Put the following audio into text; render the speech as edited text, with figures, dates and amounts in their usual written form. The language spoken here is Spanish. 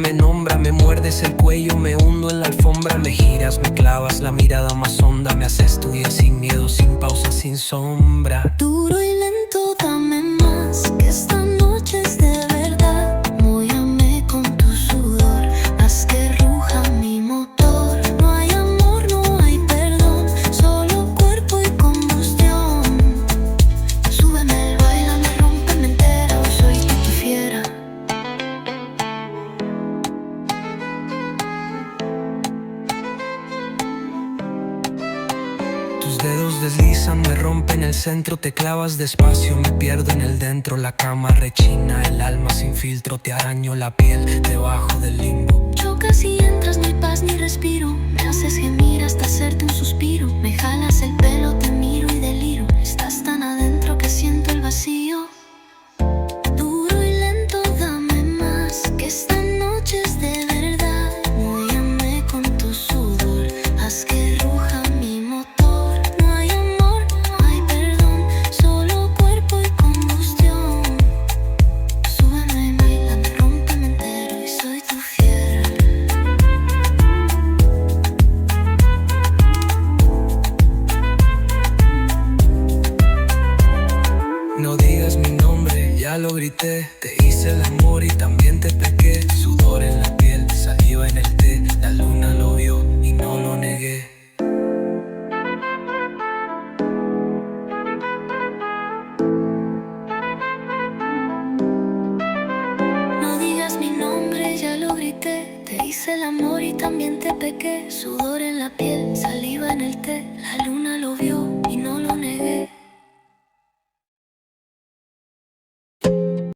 me nombra, me muerdes el cuello, me hundo en la alfombra. Me giras, me clavas la mirada más honda, me haces tuya sin miedo, sin pausa, sin sombra. Duro y lento, dame más, que esta noche es de verdad. Móllame con tu sudor, haz que ruja mi motor. No hay amor, no hay perdón, solo cuerpo y combustión. Súbeme, bailame, rómpeme entera, hoy soy tu fiera. Tus dedos deslizan, me rompen el centro, te clavas despacio, me pierdo en el dentro. La cama rechina, el alma sin filtro, te araño la piel debajo del limbo. Chocas y entras, no hay paz ni respiro. Me haces gemir hasta hacerte un suspiro. Me jalas el pelo, te miro y deliro. Estás tan adentro que siento el vacío. Duro y lento, dame más, que esta noche es de verdad. Móllame con tu sudor, haz que ruja mi motor. No hay amor, no hay perdón, solo cuerpo y combustión. Súbeme, bailame, rómpeme entero y soy tu fiera. No digas mi nombre, ya lo grité. Te hice el amor y también te pequé. Sudor en la piel, saliva en el té. La luna lo vio y no lo negué. No digas mi nombre, ya lo grité. Te hice el amor y también te pequé. Sudor en la piel, saliva